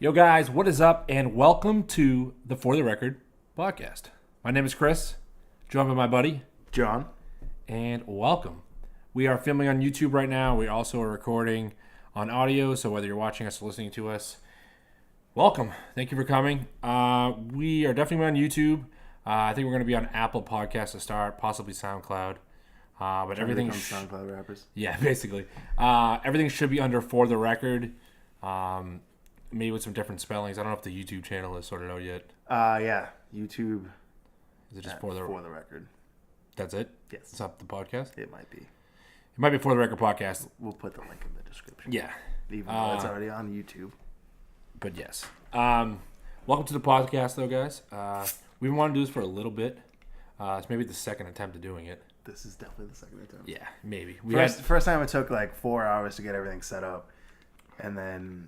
Yo guys, what is up and welcome to the For the Record podcast. My name is Chris, joined by my buddy John. And welcome. We are filming on YouTube right now. We also are recording on audio, so whether you're watching us or listening to us, welcome. Thank you for coming. We are definitely on YouTube. I think we're going to be on Apple Podcasts to start, possibly SoundCloud. But everything SoundCloud rappers. Yeah, basically. Everything should be under For the Record. Maybe with some different spellings. I don't know if the YouTube channel is sorted out yet. Yeah. YouTube. Is it just For the Record? That's it? Yes. It's not the podcast? It might be. It might be For the Record podcast. We'll put the link in the description. Yeah. Even though it's already on YouTube. But yes. Welcome to the podcast, though, guys. We've been wanting to do this for a little bit. It's maybe the second attempt at doing it. This is definitely the second attempt. Yeah, maybe. First time it took like 4 hours to get everything set up. And then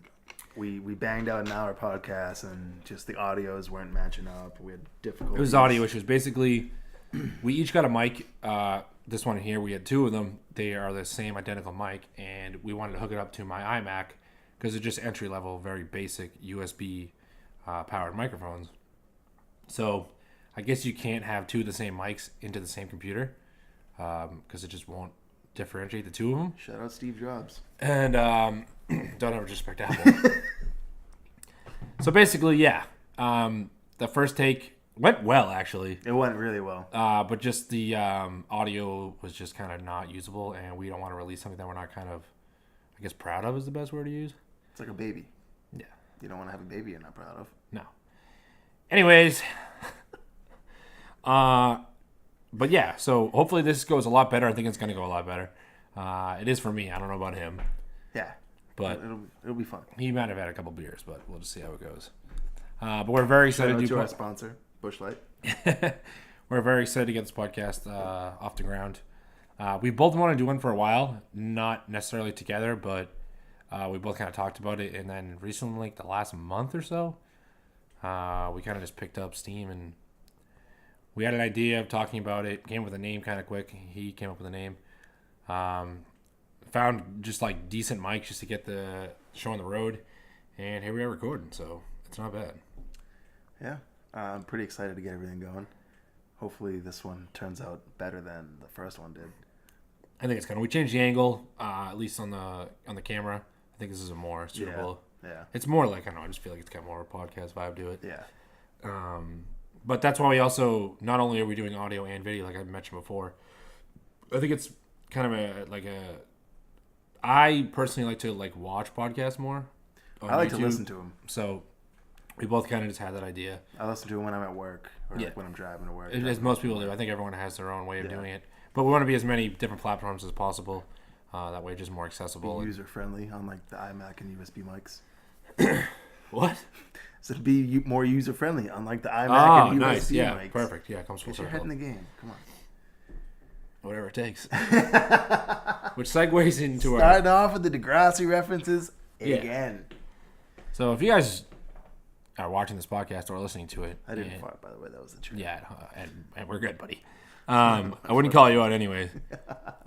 we banged out an hour podcast and just the audios weren't matching up. We had difficulties. It was audio issues. Basically, we each got a mic. This one here, we had two of them. They are the same identical mic. And we wanted to hook it up to my iMac because it's just entry-level, very basic USB powered microphones. So I guess you can't have two of the same mics into the same computer because it just won't differentiate the two of them. Shout out Steve Jobs. And don't ever disrespect Apple. So basically, yeah. The first take went well, actually. It went really well. But just the audio was just kind of not usable, and we don't want to release something that we're not kind of, I guess, proud of is the best word to use. It's like a baby. Yeah. You don't want to have a baby you're not proud of. No. Anyways. But yeah, so hopefully this goes a lot better. I think it's going to go a lot better. It is for me. I don't know about him. Yeah. But it'll be fun. He might have had a couple beers, but we'll just see how it goes. But we're very excited to our sponsor, Busch Light. We're very excited to get this podcast off the ground. We both wanted to do one for a while, not necessarily together, but we both kind of talked about it. And then recently, like the last month or so, we kind of just picked up steam and we had an idea of talking about it. Came up with a name kind of quick. He came up with a name. Found just like decent mics just to get the show on the road, and here we are recording, so it's not bad. Yeah, I'm pretty excited to get everything going. Hopefully this one turns out better than the first one did. I think it's we changed the angle, at least on the camera. I think this is a more suitable. Yeah. It's more like, I don't know, I just feel like it's got more of a podcast vibe to it. Yeah. But that's why we also, not only are we doing audio and video, like I mentioned before, I think it's kind of I personally like to watch podcasts more. I like YouTube. to listen to them. So we both kind of just had that idea. I listen to them when I'm at work or when I'm driving to work. As most people do. I think everyone has their own way of doing it. But we want to be as many different platforms as possible. That way it's just more accessible. Be user-friendly, unlike the iMac and USB mics. What? So to be more user-friendly, unlike the iMac and nice. USB Yeah, mics. perfect. Yeah, it comes full circle. Get your head in the game. Come on. Whatever it takes. Which segues into Starting off with the Degrassi references again. So if you guys are watching this podcast or listening to it. I didn't fart, by the way. That was the truth. Yeah, and we're good, buddy. I wouldn't call you out anyways.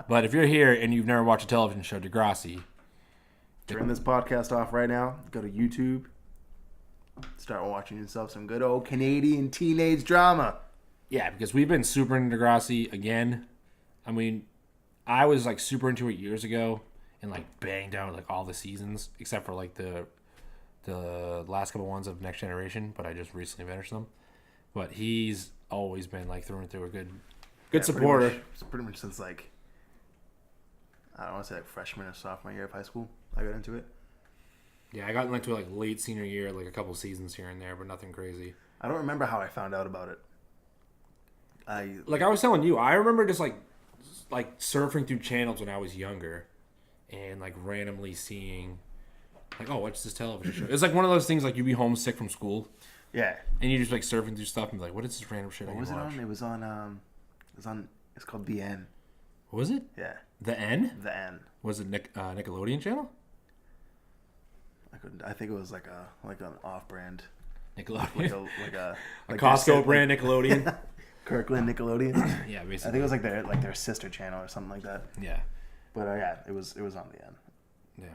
But if you're here and you've never watched a television show, Degrassi. Turn this podcast off right now. Go to YouTube. Start watching yourself some good old Canadian teenage drama. Yeah, because we've been super into Degrassi again. I mean, I was super into it years ago and banged out all the seasons except for the last couple ones of Next Generation, but I just recently finished them. But he's always been through and through a good supporter. Pretty much since I don't want to say freshman or sophomore year of high school, I got into it. Yeah, I got into it late senior year, a couple seasons here and there, but nothing crazy. I don't remember how I found out about it. I was telling you, I remember just surfing through channels when I was younger, and randomly seeing, oh, what's this television show? It's one of those things you'd be homesick from school. Yeah. And you just surfing through stuff and be what is this random shit? What was it on? It was on. It's called The N. What was it? Yeah. The N? The N. Was it Nickelodeon channel? I think it was an off-brand Nickelodeon. a Costco brand Nickelodeon. Kirkland Nickelodeon. Yeah, basically. I think it was their sister channel or something like that. Yeah. But yeah, it was on The N. Yeah.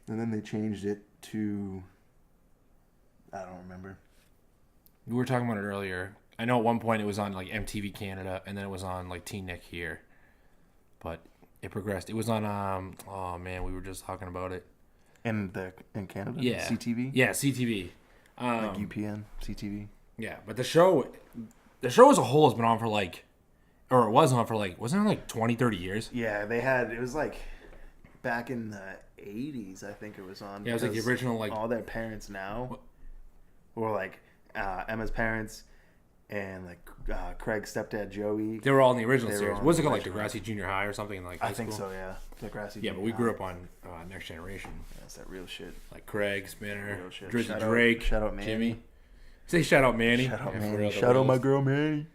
And then they changed it to I don't remember. We were talking about it earlier. I know at one point it was on like MTV Canada, and then it was on like Teen Nick here. But it progressed. It was on oh man, we were just talking about it. In Canada? Yeah. CTV? Yeah, CTV. Like UPN, CTV. Yeah, but the show as a whole has been on for like, or it was on for like, wasn't it like 20, 30 years? Yeah, it was like back in the 80s, I think it was on. Yeah, it was like the original, like. All their parents now were like Emma's parents and like Craig's stepdad Joey. They were all in the original series. on Was it the called like original. Degrassi Junior High or something like high I think school? so, yeah. Degrassi. Yeah, but we grew up on Next Generation. That's that real shit. Like Craig, Spinner, Real shit. Drizzy Shout Drake, shout out Manny. Jimmy. Say shout out Manny. Shout out Yeah, for Manny. real, the Shout out my Wheels. girl Manny.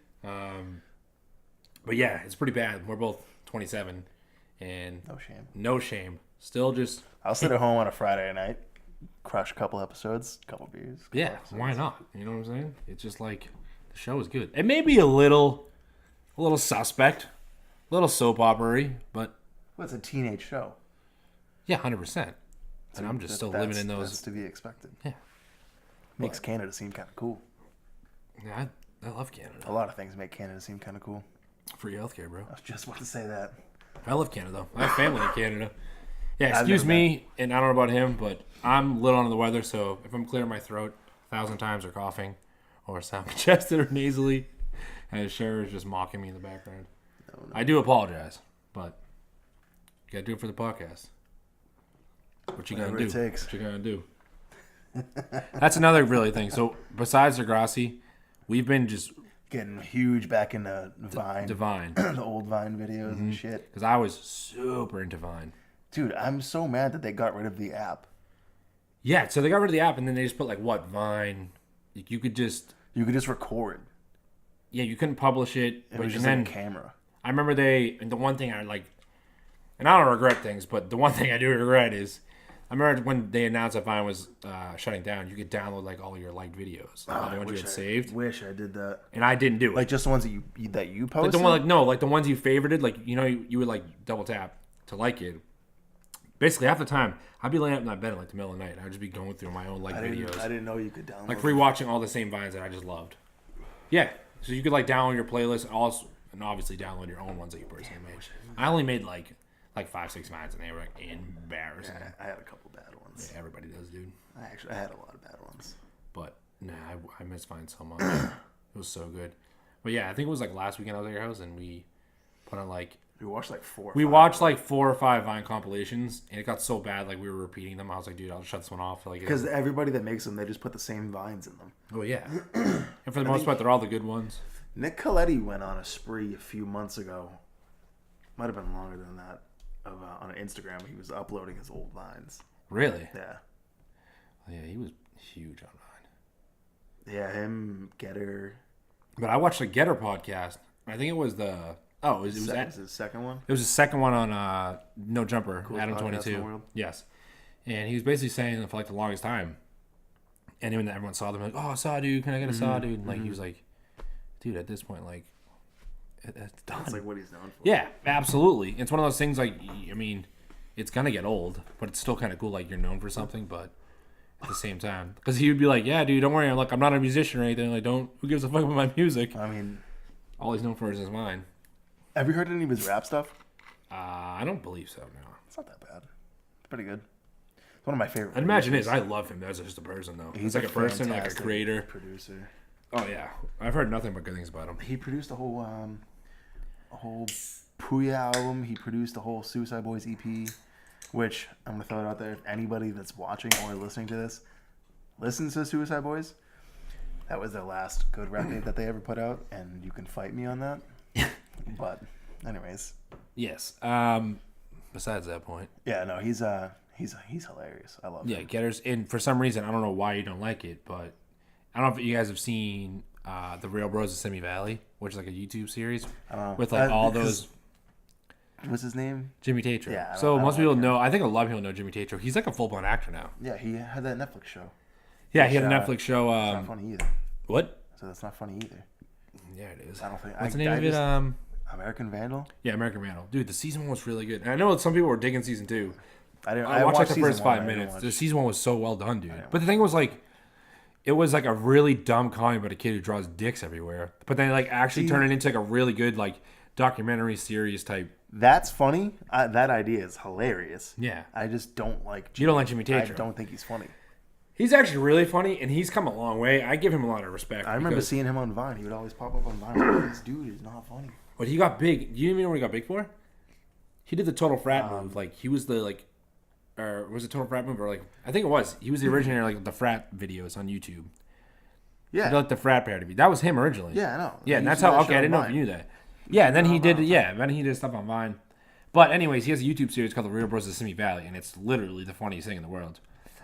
But yeah, it's pretty bad. We're both 27, and No shame. no shame. Still just I'll sit at home on a Friday night, crush a couple episodes, couple beers. yeah. Why not? You know what I'm saying? It's just like the show is good. It may be a little suspect, a little soap opera-y, but Well, it's a teenage show. yeah, 100%. And I'm just still living in those. That's to be expected. Yeah. Makes Canada seem kind of cool. Yeah, I love Canada. A lot of things make Canada seem kind of cool. Free healthcare, bro. I was just about to say that. I love Canada, though. I have family in Canada. Yeah, I've excuse never me, and I don't know about him, but I'm a little under the weather, so if I'm clearing my throat 1,000 times or coughing or sound congested or nasally, and Cher is just mocking me in the background. No. I do apologize, but you gotta do it for the podcast. What you gonna Whatever do? it takes. What you gonna do? That's another really thing. So besides Degrassi, we've been just Getting huge back into Vine. Divine. The old Vine videos and shit. Because I was super into Vine. Dude, I'm so mad that they got rid of the app. Yeah, so they got rid of the app, and then they just put like what Vine. You could just You could just record. you couldn't publish it. It But was and just then like a camera. I remember and the one thing I like, and I don't regret things, but the one thing I do regret is I remember when they announced that Vine was shutting down, you could download like all your liked videos, all the ones you had saved, Wish I did that. and I didn't do it. Like just the ones that you Like posted. the one like the ones you favorited, like you would like double tap to like it. Basically, half the time I'd be laying up in my bed at like the middle of the night, and I'd just be going through my own like videos. I didn't know you could download. Like rewatching all the same Vines that I just loved. Yeah, so you could like download your playlist, and obviously download your own ones that you personally made. I only made like 5-6 Vines, and they were like embarrassing. I had a couple bad ones. Yeah, everybody does, dude. I had a lot of bad ones. But nah, I miss Vines so much. It was so good. But yeah, I think it was like last weekend I was at your house, and we put on like We watched like 4. we watched like 4 or 5 Vine compilations, and it got so bad like we were repeating them. I was like, dude, I'll just shut this one off. Like, because everybody that makes them, they just put the same Vines in them. oh yeah, and for the most part, they're all the good ones. Nick Coletti went on a spree a few months ago. Might have been longer than that. On Instagram, he was uploading his old Vines. Really? Yeah. Yeah, he was huge on Vine. Yeah, him, Getter. But I watched the Getter podcast. I think it was the it was his second one. it was the second one on No Jumper, Coolest Adam podcast in the 22. world. Yes, and he was basically saying for like the longest time, and when everyone saw them, like, oh, saw dude, can I get a saw dude? And like he was like, dude, at this point, like, it's done. That's like what he's known for. Yeah, absolutely. It's one of those things like, I mean, it's gonna get old, but it's still kind of cool. Like you're known for something, but at the same time, because he would be like, yeah, dude, don't worry. I'm not a musician or anything. Like, who gives a fuck about my music? I mean, All he's known for is his mind. have you heard any of his rap stuff? I don't believe so. No. It's not that bad. It's pretty good. It's one of my favorite. I'd imagine it is. I love him as just a person, though. He's like a person, like a fantastic creator. producer. Oh yeah, I've heard nothing but good things about him. He produced a whole Puya album. He produced the whole Suicide Boys EP, which I'm gonna throw it out there. If anybody that's watching or listening to this listens to Suicide Boys, that was their last good record that they ever put out, and you can fight me on that. But, anyways, Yes. Besides that point, yeah, no, he's hilarious. I love yeah, him. Getters. And for some reason, I don't know why you don't like it, but I don't know if you guys have seen the Real Bros of Simi Valley, which is like a YouTube series I don't know. with like all Because- those What's his name? Jimmy Tatro. Yeah, I don't- So I don't most people like him. know. I think a lot of people know Jimmy Tatro. He's like a full blown actor now. Yeah, he had that Netflix show. Yeah, he had a Which, Netflix show. It's not funny either. What? So that's not funny either. Yeah, it is. I don't think. What's the name of it? American Vandal. Yeah, American Vandal. Dude, the season 1 was really good. And I know some people were digging season 2. I didn't. I watched like the season first one, 5 I didn't minutes. watch- The season 1 was so well done, dude. didn't But the thing was like, it was like a really dumb comedy about a kid who draws dicks everywhere. But then like actually turn it into like a really good like documentary series type. That's funny. That idea is hilarious. Yeah. I just don't like. You don't like Jimmy I Tatro. don't think he's funny. He's actually really funny, and he's come a long way. I give him a lot of respect. I remember seeing him on Vine. He would always pop up on Vine. Like, this dude is not funny. But he got big. You even know what he got big for? He did the total frat move. Like he was the like, or was it total frat move or like? I think it was. He was the originator like the frat videos on YouTube. Yeah. He did, like the frat parody. That was him originally. Yeah, I know. Yeah, He and used that's to do how. that Okay, shit I didn't on know if Vine. you knew that. Yeah, and then he did. Yeah, then he did stuff on Vine. But anyways, he has a YouTube series called The Real Bros of Simi Valley, and it's literally the funniest thing in the world.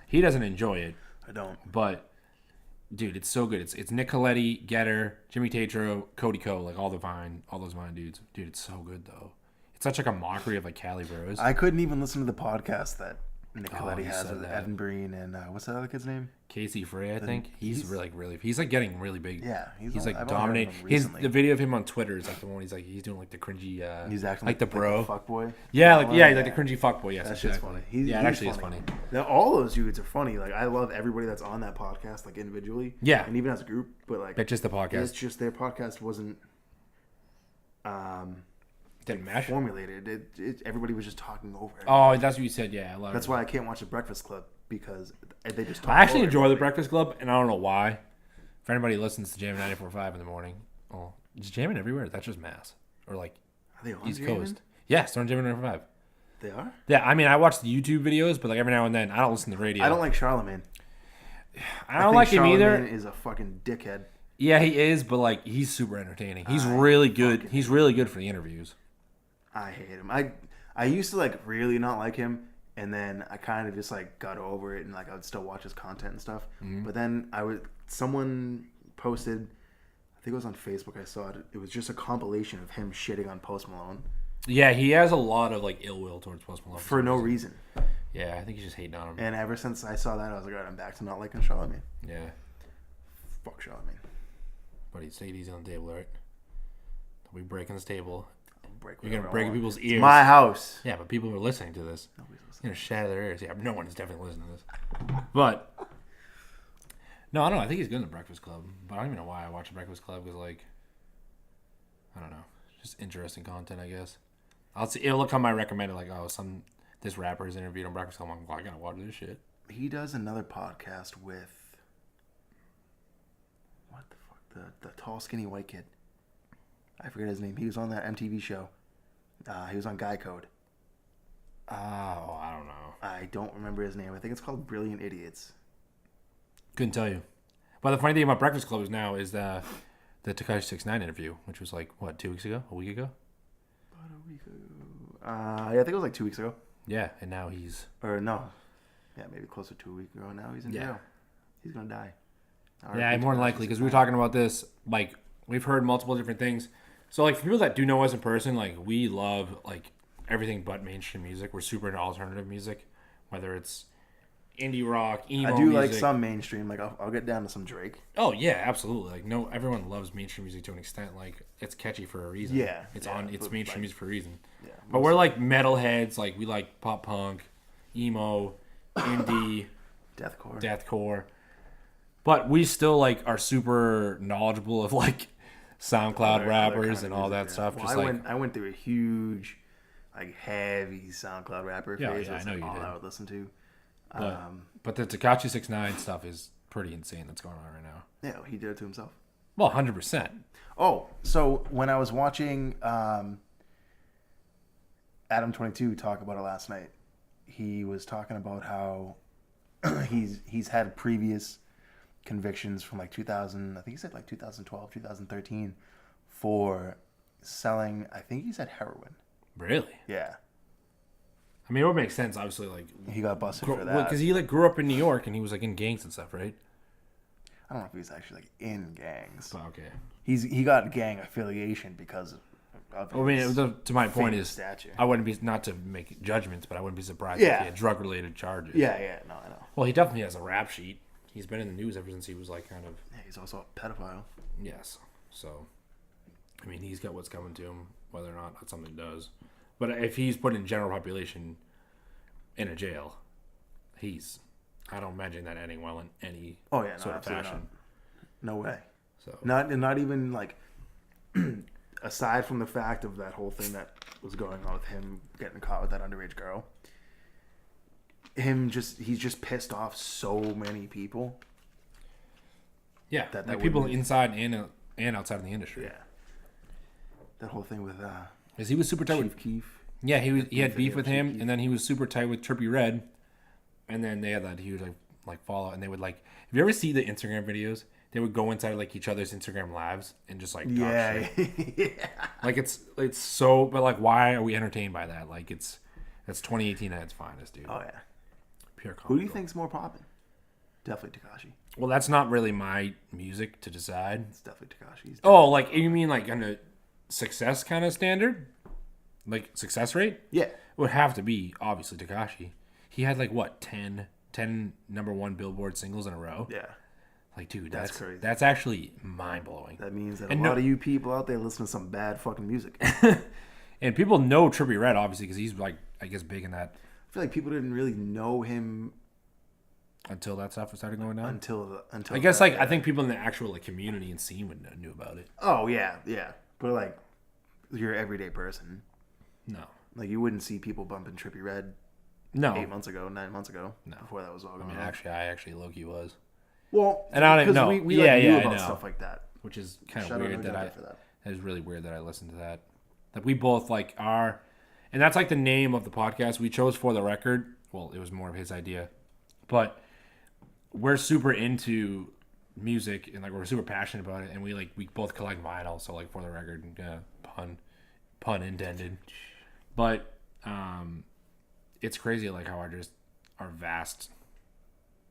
He doesn't enjoy it, I don't. but dude, it's so good. It's Nick Coletti, Getter, Jimmy Tatro, Cody Ko, like all those Vine dudes. Dude, it's so good though. It's such like a mockery of like Cali Bros. I couldn't even listen to the podcast that Nick Coletti you has said with that. Evan Breen and what's that other kid's name? Casey Frey, I think he's really he's like getting really big. Yeah, he's only- like I've only heard of dominating. him His recently. the video of him on Twitter is like the one he's doing like the cringy. He's acting like the bro. fuckboy. Yeah, That like one? like the cringy fuckboy. Yes, That shit's exactly. funny. Yeah, it he's actually is funny. Now, all those dudes are funny. Like I love everybody that's on that podcast, like individually. Yeah. and even as a group. But like, But just the podcast it's just their podcast wasn't didn't mesh. formulated. Everybody was just talking over it. Oh, that's what you said. Yeah, That's why I can't watch the Breakfast Club because they just talk I actually over enjoy the everybody. Breakfast Club, and I don't know why. If anybody listens to Jamming 94.5 in the morning, oh, it's jamming everywhere. That's just Mass or like Are they on East Jamming? Coast. Yes, they're on Jamming 94.5. They are. Yeah, I mean, I watch the YouTube videos, but like every now and then, I don't listen to the radio. I don't like Charlemagne. I don't like him either. Charlemagne is a fucking dickhead. Yeah, he is, but like he's super entertaining. He's really good. He's really good for the interviews. I hate him. I used to like really not like him, and then I kind of just like got over it, and like I would still watch his content and stuff. But then someone posted, I think it was on Facebook. I saw it. It was just a compilation of him shitting on Post Malone Yeah, he has a lot of like ill will towards Post Malone for no reason. Yeah, I think he's just hating on him. And ever since I saw that, I was like, all right, I'm back to not liking Charlemagne. Yeah, Fuck Charlemagne. but he'd stay easy on the table, right? We breaking this table. Break You're gonna whatever I break want. people's It's ears. my house. Yeah, but people are listening to this. Nobody's listening. You're gonna shatter their ears. Yeah, no one is definitely listening to this. But no, I don't know. I think he's good in the Breakfast Club, but I don't even know why I watch the Breakfast Club because, like, I don't know, just interesting content, I guess. I'll see. It'll come my recommended, like, oh, this rapper is interviewed on Breakfast Club. I'm like, well, I gotta watch this shit. He does another podcast with what the fuck? The tall, skinny white kid. I forget his name. He was on that MTV show. He was on Guy Code. Oh, I don't know. I don't remember his name. I think it's called Brilliant Idiots. Couldn't tell you. But the funny thing about Breakfast Club now is the Tekashi 6ix9ine interview, which was like what, 2 weeks ago, a week ago. About a week ago. Yeah, I think it was like 2 weeks ago. Yeah, and now he's Or no. Yeah, maybe closer to a week ago. Now he's in Yeah. jail. He's gonna die. yeah, more than likely because we were talking about this. Like we've heard multiple different things. So like for people that do know us in person, like we love like everything but mainstream music. We're super into alternative music, whether it's indie rock, emo I do music. like some mainstream. Like I'll get down to some Drake. Oh yeah, absolutely. Like no, everyone loves mainstream music to an extent. Like it's catchy for a reason. Yeah, it's yeah, it's but, mainstream like, music for a reason. Yeah, But we're like metalheads. Like we like pop punk, emo, indie, deathcore. But we still like are super knowledgeable of like SoundCloud other rappers kind of and all music, that yeah. stuff. Well, Just I went through a huge, like heavy SoundCloud rapper Yeah, phase. yeah, That's I know you all did. I would listen to. but the Tekashi 6ix9ine stuff is pretty insane. That's going on right now. Yeah, he did it to himself. Well, 100%. Oh, so when I was watching Adam 22 talk about it last night, he was talking about how he's had previous convictions from like 2000, I think he said like 2012, 2013 for selling, I think he said heroin. Really? Yeah. I mean, it would make sense, obviously. Like He got busted for that. because he like grew up in New York and he was like in gangs and stuff, right? I don't know if he was actually like in gangs. Oh, okay. He got gang affiliation because of I mean, his to my point famous is, stature. I wouldn't be, not to make judgments, but I wouldn't be surprised Yeah. if he had drug-related charges. Yeah, no, I know. Well, he definitely has a rap sheet. He's been in the news ever since he was like kind of, Yeah, he's also a pedophile. yes. So, I mean, he's got what's coming to him, whether or not that's something he does. But if he's put in general population in a jail, he's I don't imagine that ending well in any Oh yeah, no, sort of absolutely fashion. not. No way. So Not even like aside from the fact of that whole thing that was going on with him getting caught with that underage girl. He's just pissed off so many people. yeah, That like people wouldn't- inside and outside of the industry. Yeah. That whole thing with Because he was super tight with Chief Keef. Yeah, he had beef with Chief him, Keef. and then he was super tight with Trippie Redd, and then they had that huge like fallout, and they would like. Have you ever see the Instagram videos? They would go inside like each other's Instagram lives and just like talk Yeah. shit. Yeah. Like it's so, but like why are we entertained by that? Like that's 2018 at its finest, dude. Oh yeah. Pure. Who do you comical. think's more popping? Definitely Tekashi. Well, that's not really my music to decide. It's definitely Tekashi's. Oh, like you mean like on a success kind of standard, like success rate? Yeah. It would have to be obviously Tekashi. He had like what 10 number one Billboard singles in a row. Yeah. Like, dude, That's that's crazy. That's actually mind blowing. That means that And a lot of you people out there listen to some bad fucking music. I And people know Trippie Redd obviously because he's like I guess big in that feel like people didn't really know him until that stuff started going down. until I guess that, like I think people in the actual like community and scene would knew about it. Oh yeah, yeah. But like your everyday person, No, like you wouldn't see people bumping Trippie Redd no. 9 months ago. No. Before that was all I going mean, on. actually, Loki was, Well, and I don't even because know. we Yeah, like, knew yeah, I about know. stuff like that. which is kind of Shout out weird to that Nodetta for that. That is really weird that I listened to that. That we both like are, and that's like the name of the podcast we chose for the record. Well, it was more of his idea, but we're super into music and like we're super passionate about it, and we both collect vinyl. So like for the record, pun intended, but it's crazy like how our vast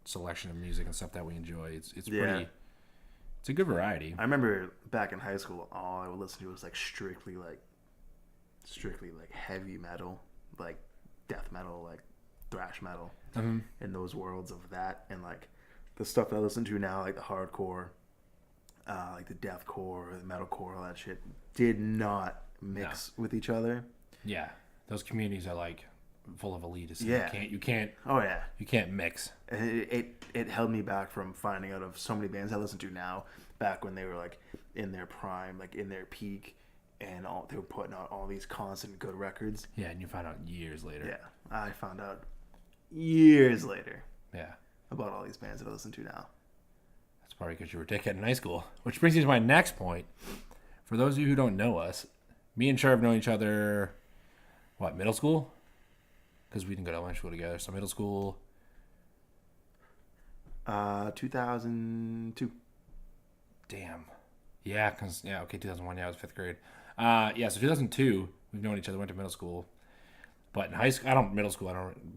selection of music and stuff that we enjoy. It's Yeah. pretty. It's a good variety. I remember back in high school, all I would listen to was like strictly like heavy metal, like death metal, like thrash metal, Mhm. in those worlds of that, and like the stuff that I listen to now, like the hardcore, like the deathcore, the metalcore, all that shit, did not mix with each other. Yeah, those communities are like full of elitists. Yeah. You can't Oh yeah, mix. it held me back from finding out of so many bands I listen to now, back when they were like in their prime, like in their peak, and they were putting out all these constant good records. Yeah, and you find out years later. Yeah, I found out years later Yeah, about all these bands that I listen to now. that's probably because you were a dickhead in high school. Which brings me to my next point. For those of you who don't know us, me and Cher have known each other, what, middle school? Because we didn't go to elementary school together. So middle school. 2002. Damn. Yeah, okay, 2001. Yeah, I was fifth grade. So 2002, we've known each other. Went to middle school, but in high school,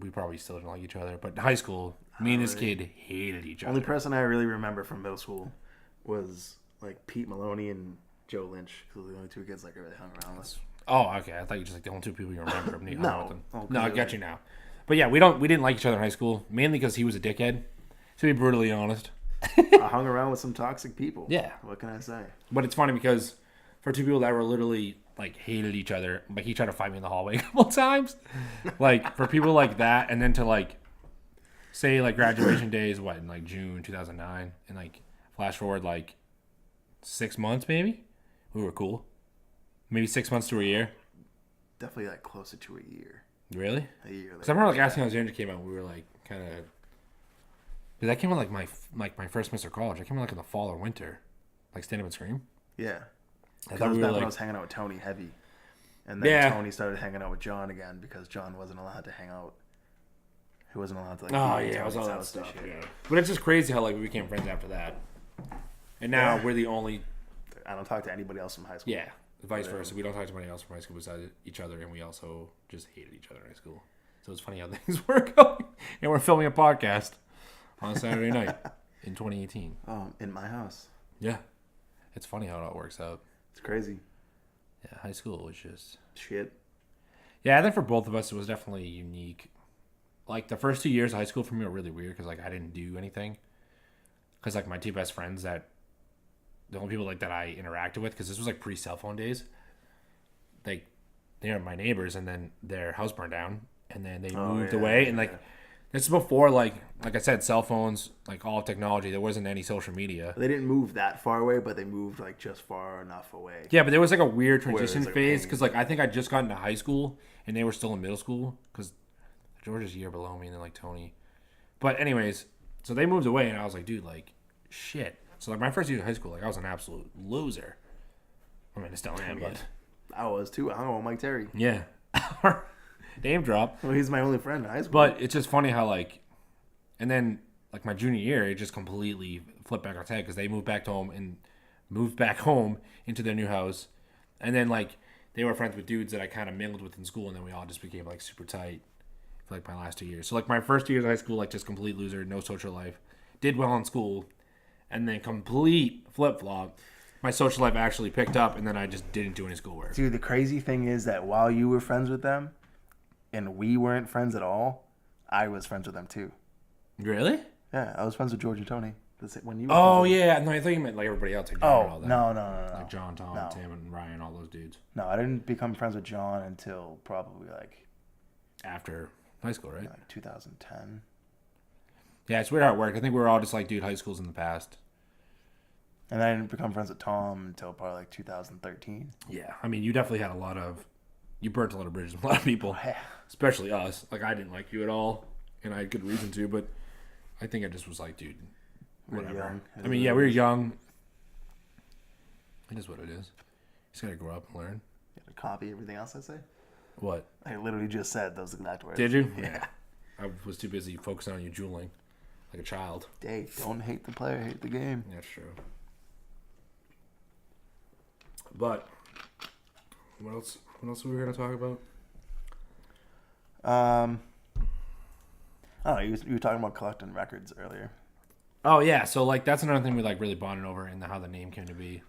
we probably still didn't like each other. But in high school, me and this kid hated each other. Only person I really remember from middle school was like Pete Maloney and Joe Lynch. Those were the only two kids like I really hung around with. Oh, okay. I thought you were just like the only two people you remember from No. hung with them. Oh, 'cause No, I they got were- you now. But yeah, we didn't like each other in high school mainly because he was a dickhead. To be brutally honest. I hung around with some toxic people. Yeah. What can I say? But it's funny because for two people that were literally like hated each other, like he tried to fight me in the hallway a couple times. Like for people like that, and then to like say like graduation day is what in like June 2009, and like flash forward like 6 months maybe, we were cool. Maybe 6 months to a year. Definitely like closer to a year. Really? A year. Because I remember like asking how Xander came out, we were like kind of. Because that came out like my first semester of college. I came out like in the fall or winter, like Stand Up and Scream. Yeah. I That thought was we back were when I like, was hanging out with Tony heavy. And then Yeah. Tony started hanging out with John again because John wasn't allowed to hang out. He wasn't allowed to like oh be at yeah, it was all Tony's that house and stuff. shit. Yeah. But it's just crazy how like we became friends after that, and now Yeah. we're the only. I don't talk to anybody else from high school. Yeah, vice versa. We don't talk to anybody else from high school besides each other, and we also just hated each other in high school. So it's funny how things were going, and we're filming a podcast on a Saturday night in 2018. In my house. Yeah, it's funny how it all works out. It's crazy. Yeah, high school was just. Shit. Yeah, I think for both of us, it was definitely unique. Like, the first 2 years of high school for me were really weird because, like, I didn't do anything. Because, like, my two best friends the only people, like, that I interacted with, because this was, like, pre-cell phone days, they were my neighbors, and then their house burned down, and then they moved away, and, like, This is before like I said, cell phones, like all technology. There wasn't any social media. They didn't move that far away, but they moved like just far enough away. Yeah, but there was like a weird transition like, phase because like I think I just got into high school and they were still in middle school because George's a year below me and then like Tony. But anyways, so they moved away and I was like, dude, like shit. So like my first year of high school, like I was an absolute loser. I mean, I still am, but I was too. I don't know, Mike Terry. yeah. Name drop. Well, he's my only friend in high school. But it's just funny how like, and then like my junior year, it just completely flipped back on its head because they moved back home into their new house, and then like they were friends with dudes that I kind of mingled with in school, and then we all just became like super tight for like my last 2 years. So like my first 2 years of high school, like just complete loser, no social life, did well in school, and then complete flip flop. My social life actually picked up, and then I just didn't do any schoolwork. Dude, the crazy thing is that while you were friends with them, and we weren't friends at all, I was friends with them too. Really? Yeah, I was friends with George and Tony. When you were Oh friends with yeah, no, I thought you meant like everybody else. Like John and all that. No. Like John, Tom, No. Tim, and Ryan, all those dudes. No, I didn't become friends with John until probably like After high school, right? 2010. Yeah, it's weird how it worked. I think we were all just like, dude, high school's in the past. And then I didn't become friends with Tom until probably like 2013. Yeah, I mean, you definitely had you burnt a lot of bridges with a lot of people, especially us. Like, I didn't like you at all, and I had good reason to, but I think I just was like, dude, whatever. Young. I mean, yeah, we were young. It is what it is. You just gotta grow up and learn. You have to copy everything else I say? What? I literally just said those exact words. Did you? Yeah. I was too busy focusing on you drooling like a child. Hey, don't hate the player, hate the game. That's true. But what else? What else were we going to talk about? I don't know. You were talking about collecting records earlier. Oh yeah, so like that's another thing we like really bonded over and how the name came to be.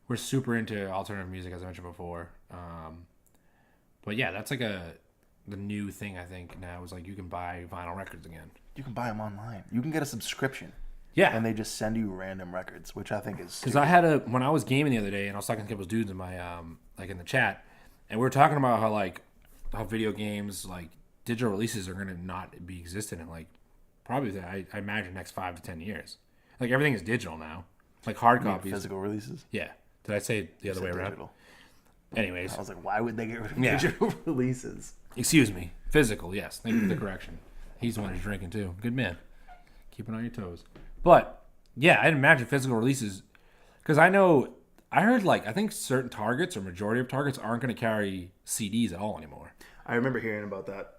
We're super into alternative music, as I mentioned before. But yeah, that's like the new thing I think now is like you can buy vinyl records again. You can buy them online. You can get a subscription. Yeah, And they just send you random records, which I think is because I had when I was gaming the other day, and I was talking to a couple dudes in my like in the chat, and we were talking about how video games like digital releases are gonna not be existent in like probably I imagine next 5 to 10 years. Like everything is digital now, like hard copies. physical releases. Yeah, did I say it the other way around? Digital. Anyways, I was like, why would they get rid of Yeah. digital releases? excuse me, physical. Yes, thank you for the correction. He's the one who's drinking too. Good man. Keeping on your toes. But yeah, I'd imagine physical releases because I heard like I think certain targets or majority of targets aren't going to carry CDs at all anymore, I remember hearing about that.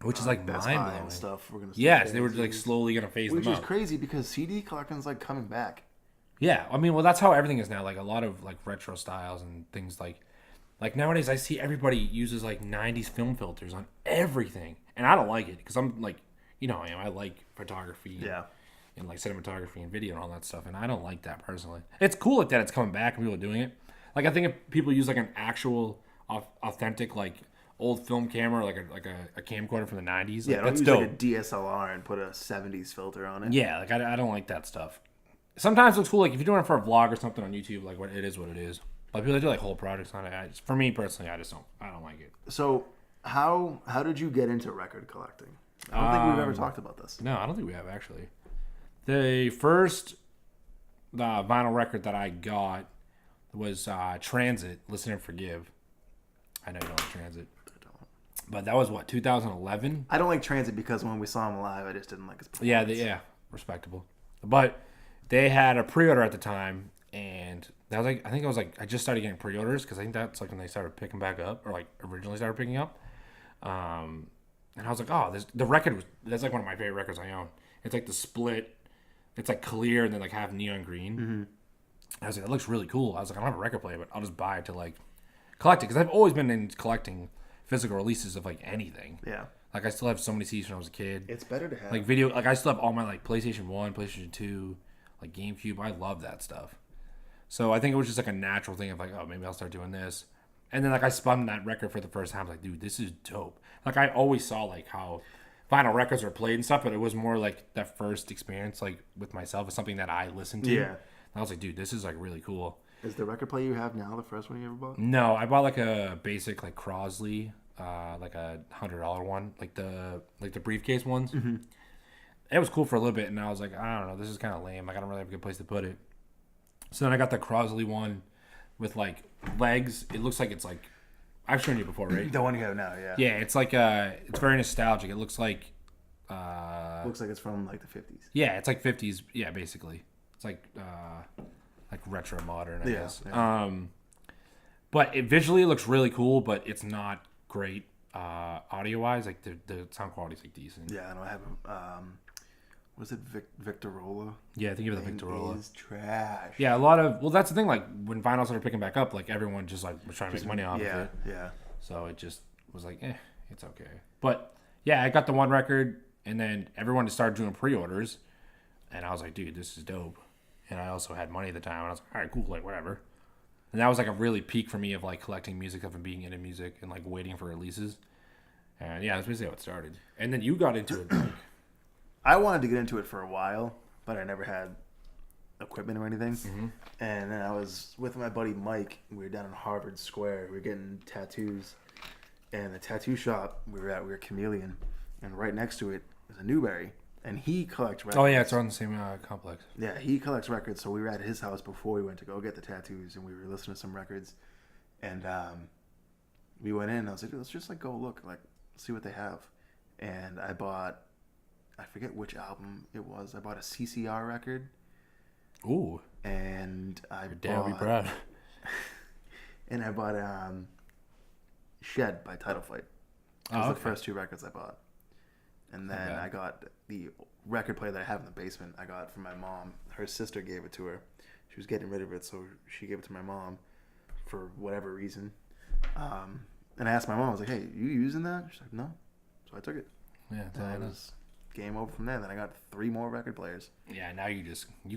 which is like Best mind Buy blowing. and stuff. We're gonna Yes, they were like slowly going to phase which them is out. crazy because CD collecting's like coming back. Yeah, I mean, well, that's how everything is now. Like a lot of like retro styles and things like nowadays, I see everybody uses like '90s film filters on everything, and I don't like it because I'm like, you know, how I am. I like photography. Yeah. And like cinematography and video and all that stuff, and I don't like that personally. It's cool like that it's coming back and people are doing it. Like I think if people use like an actual authentic like old film camera, like a camcorder from the '90s, Yeah, like, don't that's use dope. like a DSLR and put a 70s filter on it. Yeah, like I don't like that stuff. Sometimes it's cool, like if you're doing it for a vlog or something on YouTube, like what it is. But people that do like whole projects on it, for me personally, I don't like it. So how did you get into record collecting? I don't think we've ever talked about this. No, I don't think we have actually. The first vinyl record that I got was Transit, Listen and Forgive. I know you don't like Transit. I don't. But that was what, 2011? I don't like Transit because when we saw him live, I just didn't like his Yeah, performance. respectable. But they had a pre-order at the time, and that was like I just started getting pre-orders because I think that's like when they started picking back up, or like originally started picking up. And I was like, oh, that's like one of my favorite records I own. It's like the split. It's like clear and then like half neon green. Mm-hmm. I was like, that looks really cool. I was like, I don't have a record player, but I'll just buy it to like collect it because I've always been in collecting physical releases of like anything. Yeah. Like I still have so many CDs when I was a kid. It's better to have. Like video, like I still have all my like PlayStation 1, PlayStation 2, like GameCube. I love that stuff. So I think it was just like a natural thing of like, oh, maybe I'll start doing this. And then like I spun that record for the first time. I was like, dude, this is dope. Like I always saw like how vinyl records are played and stuff, but it was more like that first experience like with myself is something that I listened to. Yeah. And I was like, dude, this is like really cool. Is the record player you have now the first one you ever bought? No, I bought like a basic like Crosley like a $100 one, like the briefcase ones. Mm-hmm. It was cool for a little bit, and I was like, I don't know, this is kind of lame. Like, I don't really have a good place to put it. So then I got the Crosley one with like legs. It looks like it's like I've shown you before, right? The one you have now, yeah. Yeah, it's like it's very nostalgic. It looks like it's from like the 50s. Yeah, it's like 50s. Yeah, basically, it's like retro modern, I guess. Yeah. But it visually looks really cool, but it's not great audio wise. Like the sound quality is like decent. Yeah, I don't have was it Victorola? Yeah, I think of the Victorola. Is trash. Yeah, a lot of that's the thing. Like when vinyl started picking back up, like everyone just like was trying to make money off of it. Yeah. So it just was like, it's okay. But yeah, I got the one record, and then everyone just started doing pre-orders, and I was like, dude, this is dope. And I also had money at the time, and I was like, all right, cool, like whatever. And that was like a really peak for me of like collecting music stuff and being into music and like waiting for releases. And yeah, that's basically how it started. And then you got into it. Like, I wanted to get into it for a while, but I never had equipment or anything. Mm-hmm. And then I was with my buddy Mike. We were down in Harvard Square. We were getting tattoos. And the tattoo shop we were Chameleon. And right next to it was a Newberry. And he collects records. Oh, yeah, it's on the same complex. Yeah, he collects records. So we were at his house before we went to go get the tattoos. And we were listening to some records. And we went in. And I was like, let's just like go look, like see what they have. And I bought... I forget which album it was. I bought a CCR record. Ooh. And I Your dad will be proud. And I bought Shed by Title Fight. Those were the first two records I bought. And then I got the record player that I have in the basement. I got from my mom. Her sister gave it to her. She was getting rid of it, so she gave it to my mom for whatever reason. And I asked my mom, I was like, hey, you using that? She's like, no. So I took it. Yeah, that was game over from there. Then I got 3 more record players. Yeah, now you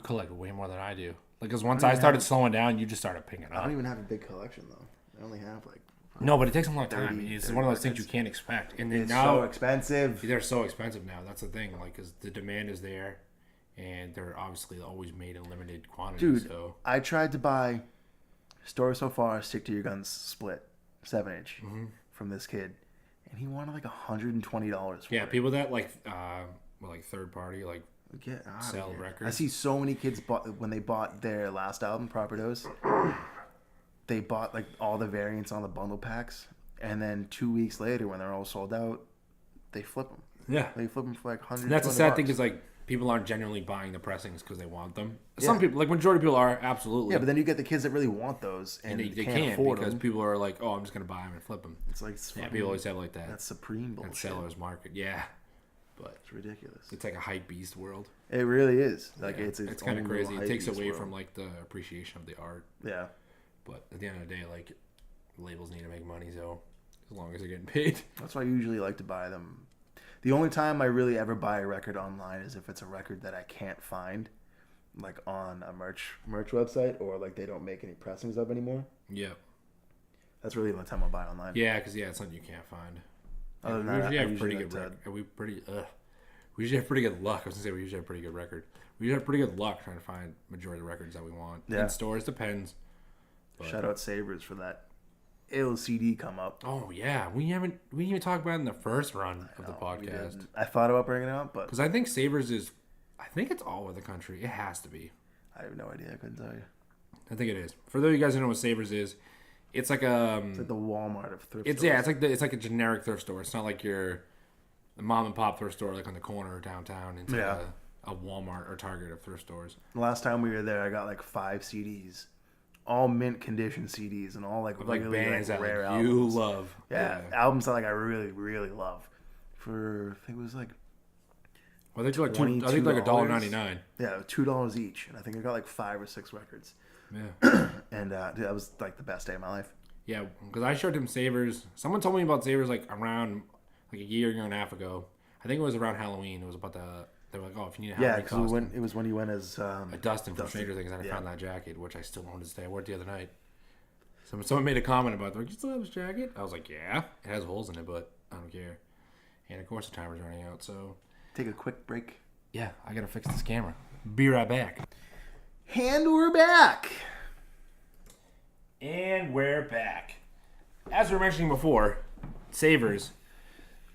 collect way more than I do. Like, because once I started slowing down, you just started picking up. I don't even have a big collection, though. I only have, like... No, but it takes a long time. It's one of those things you can't expect. And then it's now... so expensive. They're so expensive now. That's the thing. Like, because the demand is there, and they're obviously always made in limited quantities. Dude, so. I tried to buy Story So Far, Stick to Your Guns split, 7-inch, from this kid. And he wanted like $120 for it. People that like third party sell records. I see so many kids when they bought their last album, Proper Dose. They bought like all the variants on the bundle packs, and then 2 weeks later, when they're all sold out, they flip them. Yeah, they flip them for like $100. That's the sad thing is like people aren't genuinely buying the pressings because they want them. Some people, like majority of people, are absolutely. Yeah, but then you get the kids that really want those, and they can't afford because them. people are like, "Oh, I'm just gonna buy them and flip them." It's like people always have like that. That's supreme bullshit. That seller's market, yeah. But it's ridiculous. It's like a hype beast world. It really is. Like it's kind of crazy. It takes away from like the appreciation of the art. Yeah. But at the end of the day, like labels need to make money, so as long as they're getting paid. That's why I usually like to buy them. The only time I really ever buy a record online is if it's a record that I can't find, like on a merch website, or like they don't make any pressings of anymore. Yeah. That's really the only time I'll buy online. Yeah, because it's something you can't find. Other than we that, usually have pretty good. We usually have pretty good luck. I was gonna say we usually have pretty good record. We usually have pretty good luck trying to find majority of the records that we want. Yeah. In stores depends. But... Shout out Sabres for that ill CD come up. Oh yeah, we didn't even talk about it in the first run of the podcast. I thought about bringing it up, but because I think Sabres I think it's all over the country. It has to be. I have no idea. I couldn't tell you. I think it is. For those of you guys who know what Sabres is, it's like it's like the Walmart of thrift stores. Yeah, it's like a generic thrift store. It's not like your mom and pop thrift store like on the corner downtown. It's like a Walmart or Target of thrift stores. The last time we were there, I got like 5 CDs. All mint condition CDs and all like really bands like, rare that albums. You love. Yeah, albums that like I really, really love. For I think it was like I think like $1.99. Yeah, $2 each, and I think I got like 5 or 6 records. Yeah, and dude, that was like the best day of my life. Yeah, because I showed him Sabres. Someone told me about Sabres like around like a year and a half ago. I think it was around Halloween. It was about they were like, oh, if you need a Halloween costume. It was when he went as Dustin from Stranger Things, and I found that jacket, which I still wanted to stay. I wore it the other night. Someone made a comment about it. They're like, you still have this jacket? I was like, yeah. It has holes in it, but I don't care. And of course the timer's running out, so... Take a quick break. Yeah, I gotta fix this camera. Be right back. And we're back. And we're back. As we were mentioning before, Savers.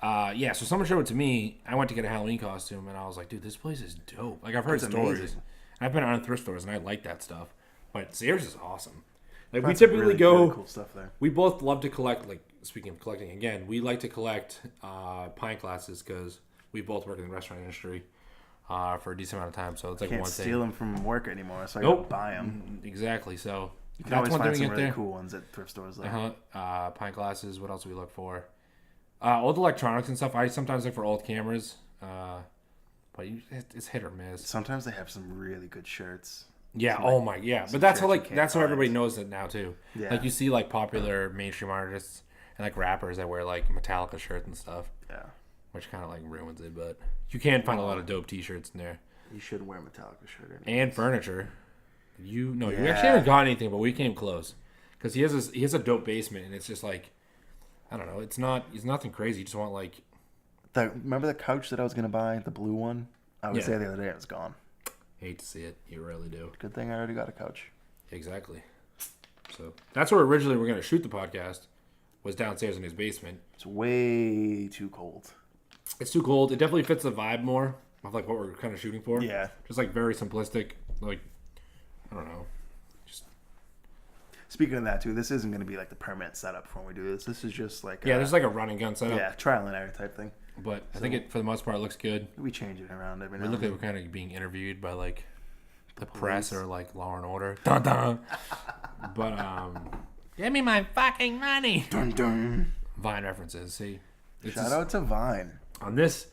Yeah, so someone showed it to me. I went to get a Halloween costume, and I was like, dude, this place is dope. Like, I've heard It's stories. amazing. I've been on thrift stores, and I like that stuff. But Savers is awesome. Like, we That's some typically really, go... really cool stuff there. We both love to collect, like, speaking of collecting again, we like to collect pint glasses because we both work in the restaurant industry for a decent amount of time. So it's like Can't one thing. steal them from work anymore, so I Nope. gotta buy them. Exactly. So You can that's always one find thing we some get really there. cool ones at thrift stores, though. Pint glasses. What else do we look for? Old electronics and stuff. I sometimes look for old cameras, but it's hit or miss. Sometimes they have some really good shirts. Yeah. Some, Oh like, my. Yeah. some But that's shirts how you like can't that's how find. everybody knows it now too. Yeah. Like you see like popular mainstream artists and like rappers that wear like Metallica shirts and stuff, Yeah. which kind of like ruins it. But you can find a lot of dope T-shirts in there You should wear a Metallica shirt. and furniture. You Yeah. actually haven't got anything, but we came close because he has a dope basement and it's just like I don't know. It's nothing crazy. You just want like. Remember the couch that I was gonna buy, the blue one? I was Yeah. there the other day. It was gone. Hate to see it. You really do. Good thing I already got a couch. Exactly. So that's where originally we're going to shoot the podcast, was downstairs in his basement. It's way too cold. It's too cold. It definitely fits the vibe more of like what we're kind of shooting for. Yeah. Just like very simplistic. Like, I don't know. Just Speaking of that too, this isn't gonna be like the permanent setup for when we do this. This is just like yeah, there's like a run and gun setup. yeah, trial and error type thing. But I think it for the most part it looks good. We change it around every We now look and like then. we're kind of being interviewed by like the press or like Law and Order. Dun, dun. But give me my fucking money. Dun, dun. Vine references. See, it's Shout just- out to Vine. on this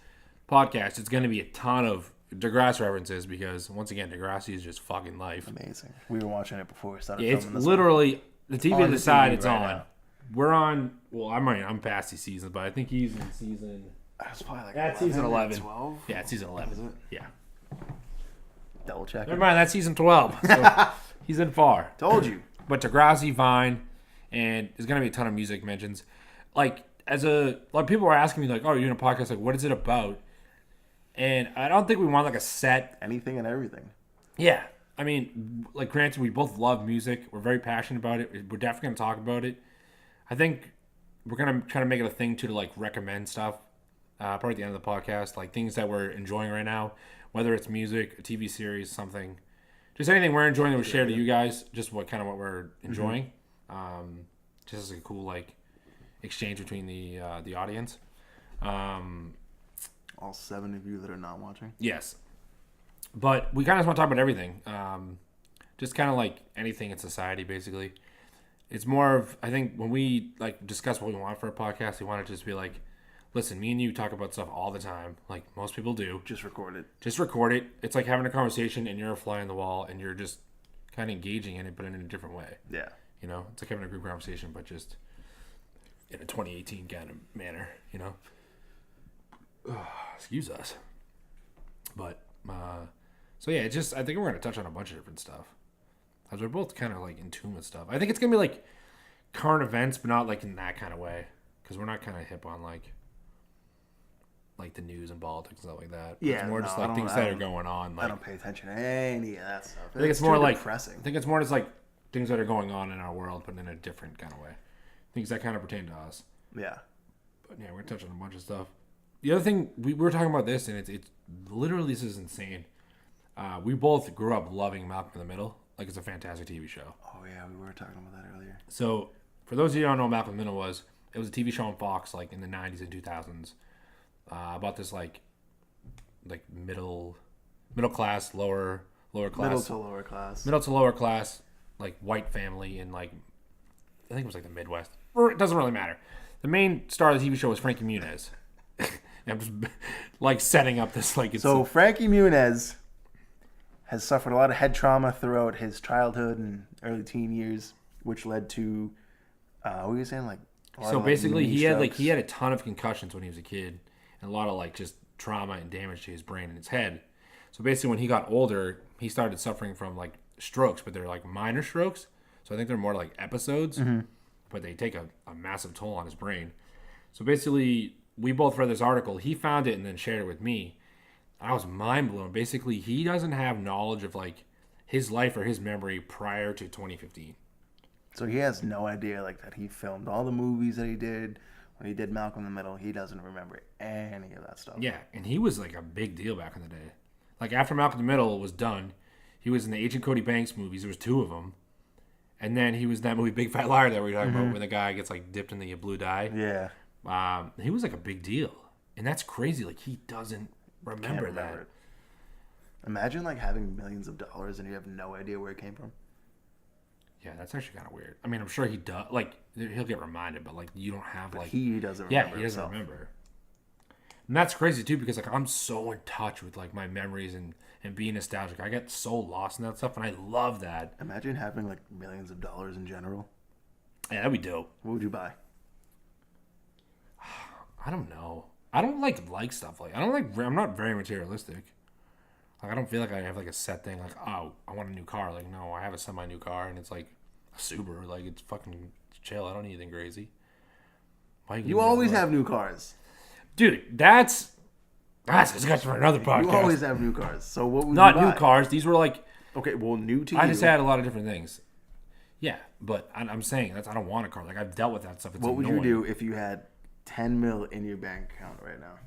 podcast, it's going to be a ton of Degrassi references because once again, Degrassi is just fucking life. Amazing. We were watching it before we started Yeah, it's filming this literally the TV On on the the side. TV It's right on. now. We're on. Well, I'm past these seasons, but I think he's in season. one. It's probably like That's season 11. 12. Yeah, it's season 11. Is it? Yeah. Double check. Never mind. That's season 12. So he's in far. Told you. But Degrassi, Vine, and there's gonna be a ton of music mentions. Like a lot of people are asking me like, "Oh, you're doing a podcast? Like, what is it about?" And I don't think we want like a set. Anything and everything. Yeah, I mean, like granted, we both love music. We're very passionate about it. We're definitely gonna talk about it. I think we're gonna try to make it a thing too to like recommend stuff. Probably at the end of the podcast, like things that we're enjoying right now, whether it's music, a TV series, something. Just anything we're enjoying that we share to you guys. Just what we're enjoying. Just as a cool like exchange between the audience. All 7 of you that are not watching. Yes, but we kind of just want to talk about everything. Just kind of like anything in society, basically. It's more of I think when we like discuss what we want for a podcast, we want it to just be like, listen, me and you talk about stuff all the time, like most people do. Just record it. Just record it. It's like having a conversation and you're a fly on the wall and you're just kind of engaging in it, but in a different way. Yeah. You know, it's like having a group conversation, but just in a 2018 kind of manner, you know? Excuse us. But, so yeah, it's just, I think we're going to touch on a bunch of different stuff. Because we're both kind of like in tune with stuff. I think it's going to be like current events, but not like in that kind of way. Because we're not kind of hip on like the news and politics and stuff like that. But Yeah, it's more no, just I like don't- things I that are don't- going on. I Like, don't pay attention to any of that stuff. I think it's more too like depressing. I think it's more just like things that are going on in our world, but in a different kind of way. Things that kind of pertain to us. Yeah. But yeah, we're touching on a bunch of stuff. The other thing we were talking about this, and it's literally this is insane. We both grew up loving Malcolm in the Middle. Like it's a fantastic TV show. Oh yeah, we were talking about that earlier. So for those of you who don't know what Malcolm in the Middle was, it was a TV show on Fox like in the 90s and 2000s about this like middle class, lower class, middle to lower class, like white family in like I think it was like the Midwest. Or it doesn't really matter. The main star of the TV show was Frankie Muniz. I'm just like setting up this like it's So Frankie Muniz has suffered a lot of head trauma throughout his childhood and early teen years, which led to what were you saying? Like a lot so of, basically mini strokes. he had a ton of concussions when he was a kid and a lot of like just trauma and damage to his brain and his head. So basically when he got older, he started suffering from like strokes, but they're like minor strokes. So I think they're more like episodes, but they take a massive toll on his brain. So basically we both read this article. He found it and then shared it with me. I was mind blown. Basically, he doesn't have knowledge of like his life or his memory prior to 2015. So he has no idea like that he filmed all the movies that he did, when he did Malcolm in the Middle, he doesn't remember any of that stuff. Yeah, and he was like a big deal back in the day. Like after Malcolm in the Middle was done, he was in the Agent Cody Banks movies. There was 2 of them. And then he was in that movie Big Fat Liar that we were talking about when the guy gets like dipped in the blue dye. Yeah. He was like a big deal. And that's crazy. Like he doesn't remember that. It. Imagine like having millions of dollars and you have no idea where it came from. Yeah, that's actually kind of weird. I mean, I'm sure he does. Like he'll get reminded, but like you don't have like he doesn't remember. Yeah, he doesn't remember. And that's crazy too because like I'm so in touch with like my memories and being nostalgic. I get so lost in that stuff, and I love that. Imagine having like millions of dollars in general. Yeah, that'd be dope. What would you buy? I don't know. I don't like stuff like I'm not very materialistic. Like I don't feel like I have like a set thing. Like I want a new car. Like no, I have a semi-new car, and it's like a Subaru. Like it's fucking chill. I don't need anything crazy. You always have new cars, dude. That's a discussion for another podcast. You always have new cars. So what would not you buy? new cars? These were like okay, well, new to you. I just had a lot of different things. Yeah, but I'm saying I don't want a car. Like I've dealt with that stuff. It's what would annoying. you do if you had 10 mil in your bank account right now?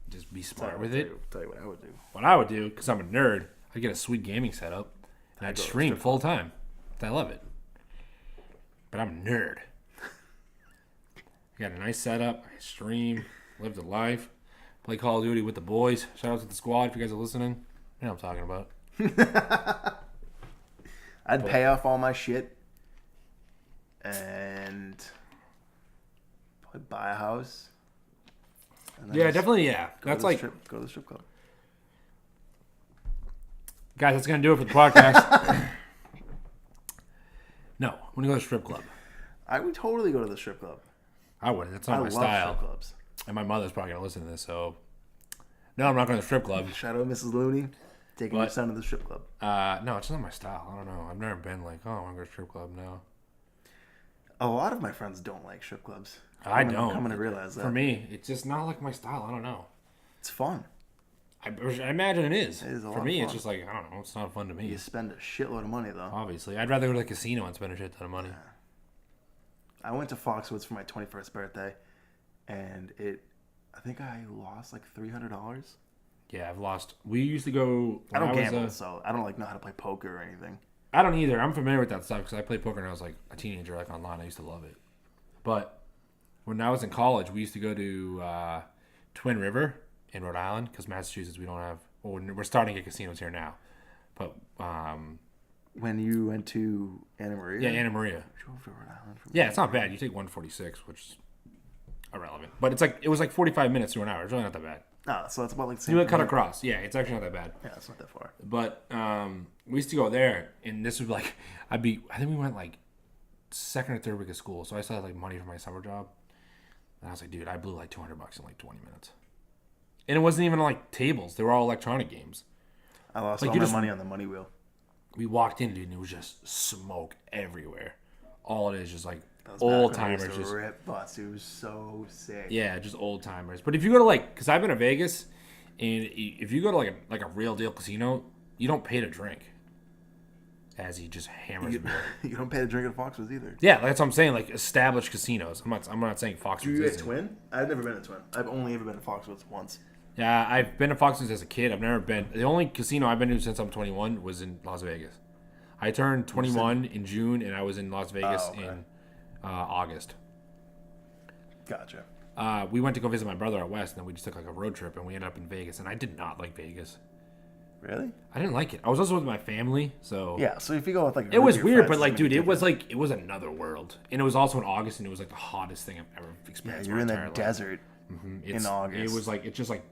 Just be smart with it. Tell you what I would do. What I would do, because I'm a nerd, I'd get a sweet gaming setup and I'd stream full time. I love it. But I'm a nerd. I got a nice setup. I stream, live the life, play Call of Duty with the boys. Shout out to the squad if you guys are listening. You know what I'm talking about. I'd pay off all my shit and probably buy a house. Yeah, definitely. Yeah, that's like go to the strip club. Guys, that's gonna do it for the podcast. No, I'm gonna go to the strip club. I would totally go to the strip club. I wouldn't. That's not my love style. Strip clubs. And my mother's probably gonna listen to this, so no, I'm not going to the strip club. Shout out Mrs. Looney, taking your son to the strip club. No, it's not my style. I don't know. I've never been like, oh, I want to go to a strip club. No. A lot of my friends don't like strip clubs. I don't. I'm coming to realize that. For me, it's just not like my style. I don't know. It's fun. I imagine it is. It is a lot For me, of it's fun. just like, I don't know. It's not fun to me. You spend a shitload of money, though. Obviously. I'd rather go to the casino and spend a shit ton of money. Yeah. I went to Foxwoods for my 21st birthday, and I think I lost like $300. Yeah, I've lost. We used to go. I don't gamble, so I don't like know how to play poker or anything. I don't either. I'm familiar with that stuff because I played poker when I was like a teenager, like online. I used to love it. But when I was in college, we used to go to Twin River in Rhode Island because Massachusetts we don't have. Well, we're starting to get casinos here now, but when you went to Anna Maria, yeah, Anna Maria. Drove to Rhode Island from Yeah, it's not bad. You take 146, which is irrelevant, but it was like 45 minutes to an hour. It's really not that bad. Oh, so that's about like the same. You would cut across. Yeah, it's actually not that bad. Yeah, it's not that far. But we used to go there, and this was like I think we went like second or third week of school, so I still had like money for my summer job, and I was like, dude, I blew like $200 in like 20 minutes, and it wasn't even like tables; they were all electronic games. I lost like, all my money on the money wheel. We walked in, dude, and it was just smoke everywhere. All it is just like Those old back when we timers, used to just rip butts. It was so sick. yeah, just old timers. But if you go to like, because I've been to Vegas, and if you go to like a real deal casino, you don't pay to drink. As he just hammers beer. You don't pay to drink at Foxwoods either. Yeah, that's what I'm saying. Like established casinos. I'm not saying Foxwoods. Do you get isn't. Twin? I've never been to Twin. I've only ever been to Foxwoods once. Yeah, I've been to Foxwoods as a kid. I've never been. The only casino I've been to since I'm 21 was in Las Vegas. I turned 21 in June, and I was in Las Vegas in August. Gotcha. We went to go visit my brother out west, and then we just took like a road trip, and we ended up in Vegas. And I did not like Vegas. Really? I didn't like it. I was also with my family, so Yeah. So if you go with like, it was weird. But like, dude, it was another world, and it was also in August, and it was like the hottest thing I've ever Yeah, experienced. you're in my the entire life. desert in August. It was like it's just like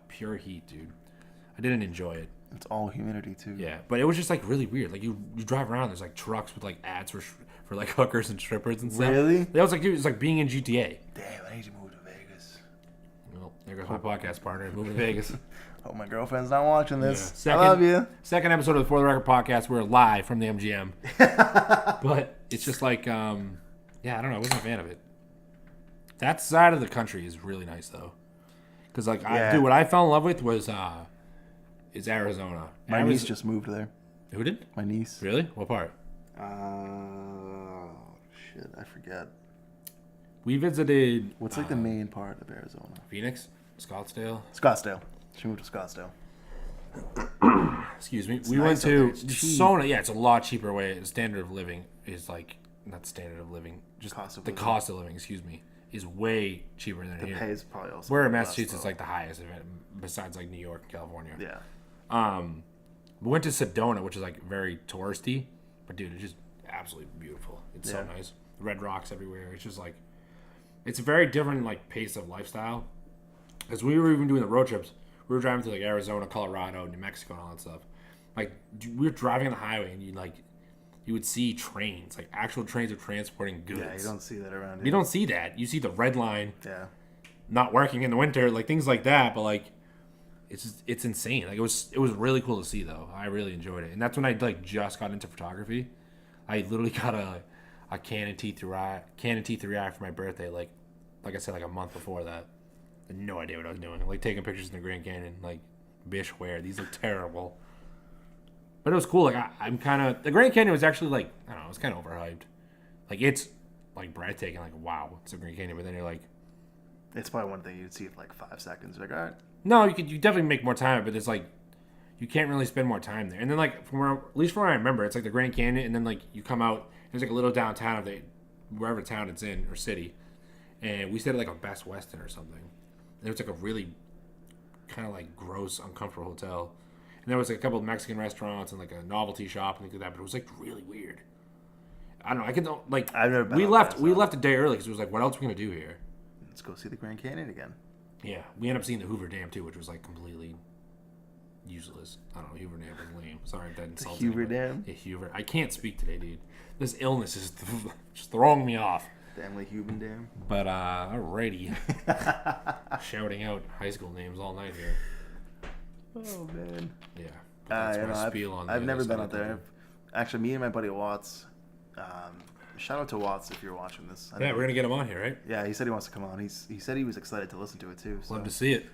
pure heat, dude. I didn't enjoy it. It's all humidity too. Yeah, but it was just like really weird. Like you drive around, there's like trucks with like ads for like hookers and strippers and stuff. Really? That was like, dude, it's like being in GTA. Damn, I need to move to Vegas. Well, there goes my podcast partner moving to Vegas. Hope my girlfriend's not watching this. Yeah. I love you. Second episode of the For the Record podcast. We're live from the MGM. But it's just like, yeah, I don't know. I wasn't a fan of it. That side of the country is really nice though, because like, dude, what I fell in love with was is Arizona. My niece just moved there. Who did? My niece. Really? What part? Shit, I forget. We visited. What's like the main part of Arizona? Phoenix, Scottsdale. Scottsdale. She moved to Scottsdale. Excuse me. It's we nice went out there. to It's cheap. yeah, it's a lot cheaper way. Standard of living is like not standard of living, just Cost of the living. cost of living. Excuse me, is way cheaper than The here. pay is probably also We're in less, Massachusetts, though. like the highest of it, besides like New York and California. Yeah. We went to Sedona, which is like very touristy, but dude, it's just absolutely beautiful. It's so Yeah. nice. Red rocks everywhere. It's just like it's a very different like pace of lifestyle. As we were even doing the road trips, we were driving to like Arizona, Colorado, New Mexico, and all that stuff. Like we were driving on the highway, and you would see trains, like actual trains of transporting goods. Yeah, you don't see that around here. You don't see that. You see the red line Yeah. not working in the winter, like things like that. But like, it's insane. Like it was really cool to see though. I really enjoyed it, and that's when I like just got into photography. I literally got a Canon T3i for my birthday. Like I said, like a month before that. I had no idea what I was doing. Like taking pictures in the Grand Canyon. Like, bish, where these look terrible. But it was cool. Like I'm kind of the Grand Canyon was actually like I don't know. It was kind of overhyped. Like it's like breathtaking. Like wow, it's a Grand Canyon. But then you're like. It's probably one thing you'd see for like 5 seconds. You're like, all right. No, you definitely make more time, but it's like you can't really spend more time there. And then like at least from where I remember, it's like the Grand Canyon, and then like you come out, there's like a little downtown of wherever town it's in or city, and we stayed at like a Best Western or something. And it was like a really kind of like gross, uncomfortable hotel, and there was like a couple of Mexican restaurants and like a novelty shop and things like that. But it was like really weird. I don't know. I can like I've never been we up left there, we so- left a day early because it was like what else are we gonna do here? Let's go see the Grand Canyon again. Yeah, we ended up seeing the Hoover Dam too, which was like completely useless. I don't know, Hoover Dam was lame. Sorry if that insults Hoover anybody. Dam? Yeah, Hoover. I can't speak today, dude. This illness is just throwing me off. Family Human Dam. But alrighty, shouting out high school names all night here. Oh man. Yeah, but that's You my know, spiel on. I've the never other been side up of the there. Actually, me and my buddy Watts. Shout out to Watts if you're watching this. Yeah, we're gonna get him on here, right? Yeah, he said he wants to come on. He said he was excited to listen to it too. So. Love to see it.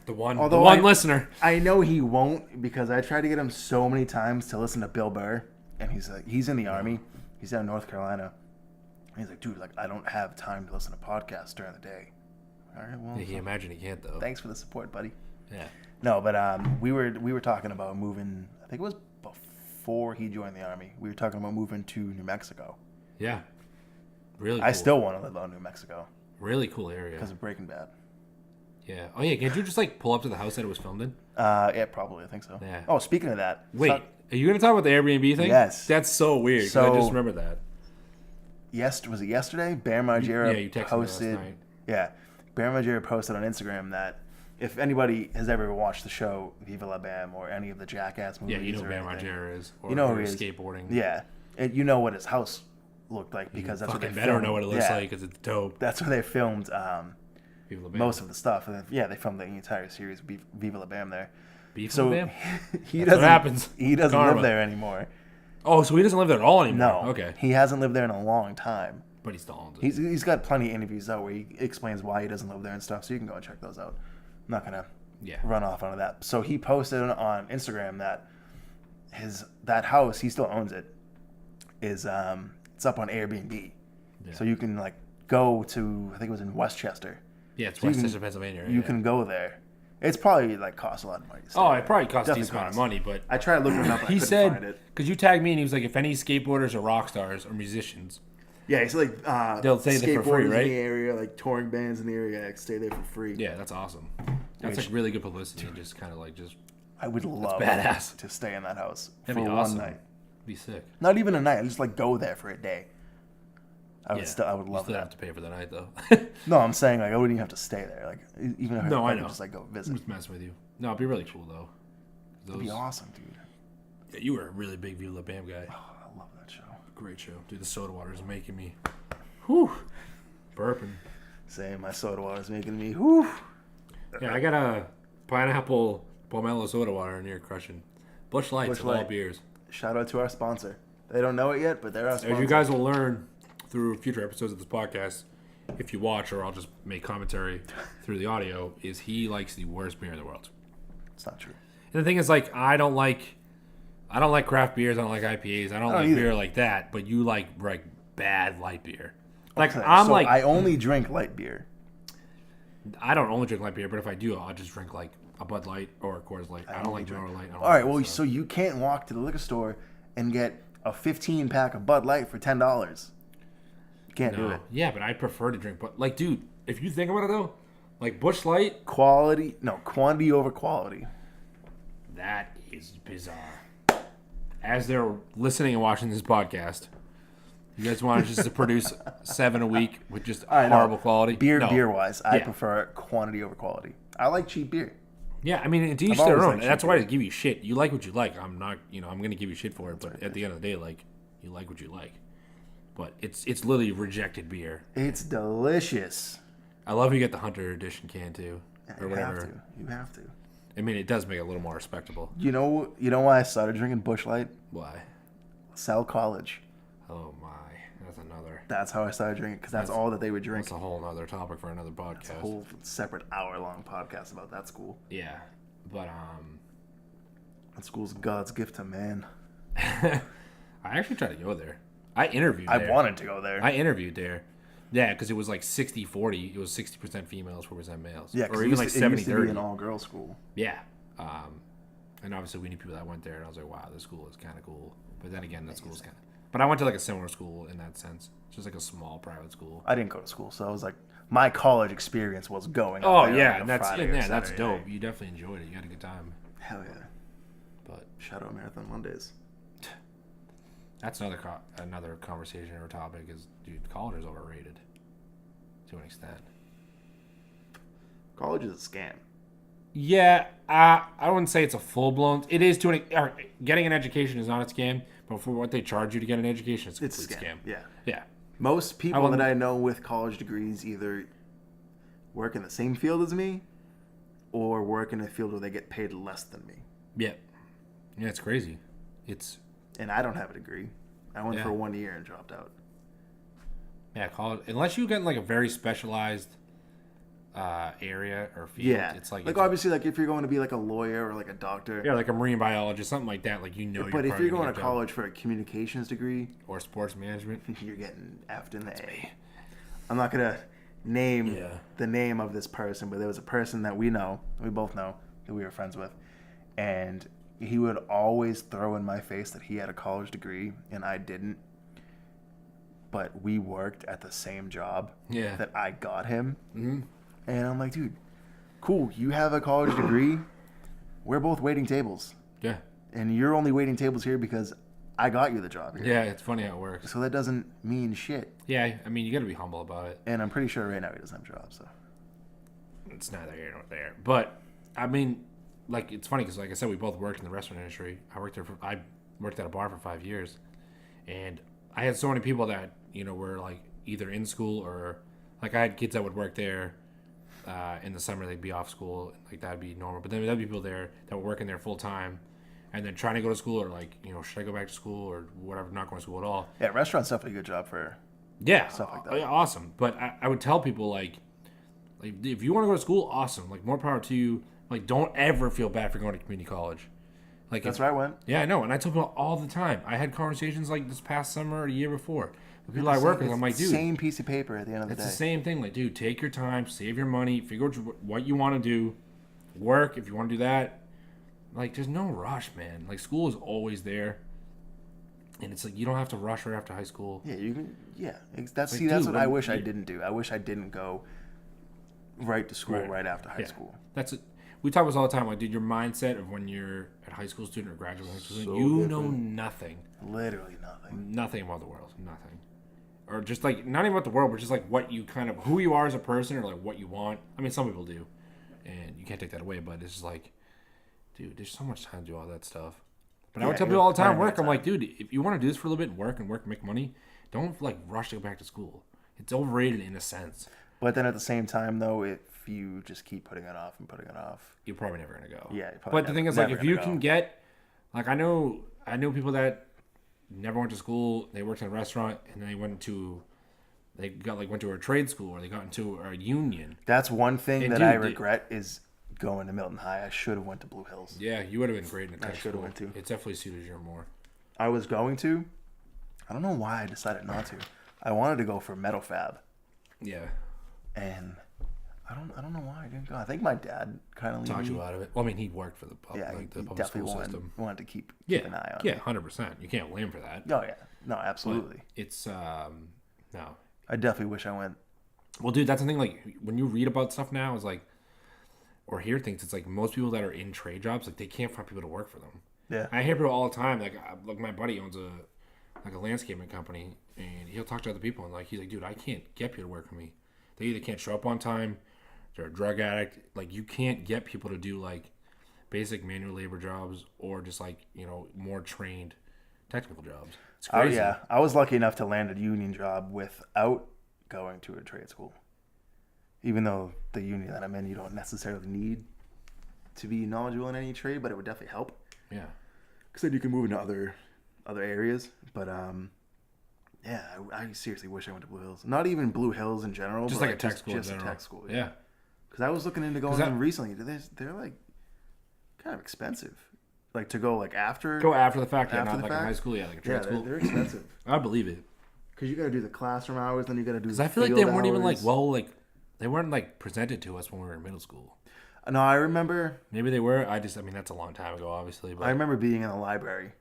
The one Although listener. I know he won't because I tried to get him so many times to listen to Bill Burr, and he's in the Army. He's down in North Carolina. And he's like, dude, like I don't have time to listen to podcasts during the day. All right, well, Yeah, he imagine he can't though. thanks for the support, buddy. Yeah. No, but we were talking about moving. I think it was before he joined the Army. We were talking about moving to New Mexico. Yeah. Really. I cool. still want to live out in New Mexico really cool area. because of Breaking Bad. Yeah. Oh yeah. Can't you just like pull up to the house that it was filmed in? Yeah, probably. I think so. Yeah. Oh, speaking of that, Wait, so- are you gonna talk about the Airbnb thing? Yes. That's so weird. 'Cause So- I just remember that. was it yesterday? Bear Margera Yeah, you texted me last posted. night. Yeah, Bear Margera posted on Instagram that if anybody has ever watched the show Viva La Bam or any of the Jackass movies, Yeah, you know or Bam anything, Margera is. Or, You know who or he is. skateboarding. Yeah, you know what his house looked like because that's what they Fucking better filmed. know what it looks Yeah, like because it's dope. That's where they filmed Viva La Bam. most of the stuff. And then, yeah, they filmed the entire series Viva La Bam there. Beef So La Bam? he That's doesn't. what happens. He doesn't Karma. live there anymore. Oh, so he doesn't live there at all anymore? No. Okay. He hasn't lived there in a long time. But he still owns it. He's got plenty of interviews out where he explains why he doesn't live there and stuff, so you can go and check those out. I'm not gonna Yeah. run off onto that. So he posted on Instagram that that house, he still owns it, is it's up on Airbnb. Yeah. So you can like go to, I think it was in Westchester. Yeah, it's So you Westchester, can- Pennsylvania. Right? You Yeah. can go there. It's probably like costs a lot of money. To stay Oh, there. it probably costs a Definitely decent amount of costs. money, but I tried looking it up. And I he couldn't find said, it. because you tagged me and he was like, if any skateboarders or rock stars or musicians, Yeah, he's like They'll stay there for free, skateboarders right? in the area, like touring bands in the area, like, stay there for free. yeah, that's awesome. That's Which- like really good publicity and just kind of like just I would love badass. to stay in that house That'd for be awesome. one night. be sick. Not even a night. Just like go there for a day. I would Yeah. I would You love still have that. to pay for the night though. No, I'm saying like I wouldn't even have to stay there. Like even if No, I I could know. just like go I'm visit. just messing with you. No, it'd be really cool though. It'd be awesome, dude. Yeah, you were a really big Viva La Bam guy. Oh, I love that show. Great show. Dude, the soda water is making me whew, burping. Same, my soda water is making me whew. Yeah, I got a pineapple pomelo soda water in here crushing. Busch Lights Busch of all Light. beers. Shout out to our sponsor. They don't know it yet, but they're our sponsor. As you guys will learn through future episodes of this podcast, if you watch or I'll just make commentary through the audio, is he likes the worst beer in the world. It's not true. And the thing is, like, I don't like craft beers. I don't like IPAs. I don't like either. beer like that. But you like bad light beer. Like So I'm like I only drink light beer. I don't only drink light beer, but if I do, I'll just drink like a Bud Light or a Coors Light. I don't like Miller Light. All right, well, so you can't walk to the liquor store and get a 15 pack of Bud Light for $10. You can't do it. Yeah, but I prefer to drink. But like, dude, if you think about it though, like Busch Light, Quantity over quality. that is bizarre. As they're listening and watching this podcast, you guys want just to produce 7 a week with just horrible quality? Beer wise, I prefer quantity over quality. I like cheap beer. Yeah, I mean, it's each their own. That's why I give you shit. You like what you like. I'm not, I'm going to give you shit for it. But at the end of the day, like, you like what you like. But it's literally rejected beer. It's delicious. I love you get the Hunter Edition can too, or You whatever. You have to. I mean, it does make it a little more respectable. You know why I started drinking Busch Light? Why? Sell College. Oh my, that's another. That's how I started drinking because that's all that they would drink. That's a whole other topic for another podcast. It's a whole separate hour-long podcast about that school. Yeah, but that school's God's gift to man. I actually tried to go there. I interviewed there. I wanted to go there. I interviewed there. Yeah, because it was like 60-40. It was 60% females, 40% males. Yeah, or even like 70-30. It used to be an all-girls school. Yeah. And obviously we knew people that went there, and I was like, wow, this school is kind of cool. But then again, that school's kind of... But I went to like a similar school in that sense. Just like a small private school. I didn't go to school, so I was like, my college experience was going. Oh, up there yeah, on and that's dope. You definitely enjoyed it. You had a good time. Hell yeah. But shout out Marathon Mondays. That's another conversation or topic is, dude, college is overrated to an extent. College is a scam. Yeah, I wouldn't say it's a full-blown... It is to an... Getting an education is not a scam, but for what they charge you to get an education, it's a complete scam. Yeah. Yeah. Most people that I know with college degrees either work in the same field as me or work in a field where they get paid less than me. Yeah. Yeah, it's crazy. And I don't have a degree. I went for 1 year and dropped out. Yeah, college... Unless you get like a very specialized area or field, it's like... obviously, like if you're going to be like a lawyer or like a doctor... Yeah, like a marine biologist, something like that. Like, But if you're going to college for a communications degree... Or sports management... You're getting F'd in the A. I'm not going to name the name of this person, but there was a person that we both know, that we were friends with. And he would always throw in my face that he had a college degree and I didn't. But we worked at the same job that I got him. Mm-hmm. And I'm like, dude, cool. You have a college degree. We're both waiting tables. Yeah. And you're only waiting tables here because I got you the job here. Yeah, it's funny how it works. So that doesn't mean shit. Yeah, I mean, you got to be humble about it. And I'm pretty sure right now he doesn't have a job, so. It's neither here nor there. But, I mean, like, it's funny because, like I said, we both worked in the restaurant industry. I worked at a bar for 5 years. And I had so many people that, were, like, either in school or, like, I had kids that would work there. In the summer, they'd be off school. Like, that'd be normal. But then there'd be people there that were working there full time and then trying to go to school or, like, should I go back to school or whatever, not going to school at all. Yeah, restaurant's definitely a good job for stuff like that. Yeah, awesome. But I would tell people, like, if you want to go to school, awesome. Like, more power to you. Like, don't ever feel bad for going to community college. Like, that's where I went. Yeah, I know. And I tell people all the time. I had conversations like this past summer or the year before. People I work with, I'm like, dude. Same piece of paper at the end of the day. It's the same thing. Like, dude, take your time, save your money, figure out what you want to do, work if you want to do that. Like, there's no rush, man. Like, school is always there, and it's like you don't have to rush right after high school. Yeah, you can. Yeah, that's what I wish I didn't do. I wish I didn't go right to school right after high school. That's it. We talk about this all the time. Like, dude, your mindset of when you're a high school student or graduating high school student, you know nothing. Literally nothing. Nothing about the world. Nothing. Or just like, not even about the world, but just like what you kind of, who you are as a person or like what you want. I mean, some people do. And you can't take that away, but it's just like, dude, there's so much time to do all that stuff. But I would tell people all the time, work. I'm like, dude, if you want to do this for a little bit and work and make money, don't like rush to go back to school. It's overrated in a sense. But then at the same time, though, if you just keep putting it off, you're probably never going to go. Yeah. But the thing is, like, if you can get, like, I know people that never went to school. They worked in a restaurant, and then they went to a trade school, or they got into a union. That's one thing that I regret is going to Milton High. I should have went to Blue Hills. Yeah, you would have been great in a tech school. I should have went to. It definitely suited you more. I was going to. I don't know why I decided not to. I wanted to go for metal fab, Yeah. and I don't know why I didn't go. I think my dad kind of Talked you out of it. Well, I mean, he worked for the yeah, like the he public school definitely system. wanted to keep Yeah. an eye on Yeah, me. 100%. You can't blame for that. Oh yeah, no, absolutely. But it's no. I definitely wish I went. Well, dude, that's the thing. Like when you read about stuff now, is like, or hear things. It's like most people that are in trade jobs, like they can't find people to work for them. Yeah, I hear people all the time. Like my buddy owns a landscaping company, and he'll talk to other people, and like he's like, dude, I can't get people to work for me. They either can't show up on time, they're a drug addict. Like you can't get people to do like basic manual labor jobs or just like more trained technical jobs. It's oh crazy. yeah. I was lucky enough to land a union job without going to a trade school. Even though the union that I'm in, you don't necessarily need to be knowledgeable in any trade, but it would definitely help. Yeah. Because then you can move into other areas. But yeah, I seriously wish I went to Blue Hills. Not even Blue Hills in general, Just but like a tech school in just a general. tech school. Yeah. Because I was looking into going to them recently. They're like kind of expensive. Like to go like after. Go after the fact, yeah, After not the like fact? in high school, yeah, like a Yeah, trade school. they're expensive. I believe it. Because you got to do the classroom hours, then you got to do. Because I feel like they weren't even like they weren't like presented to us when we were in middle school. No, I remember. Maybe they were. I mean, that's a long time ago, obviously. But I remember being in the library.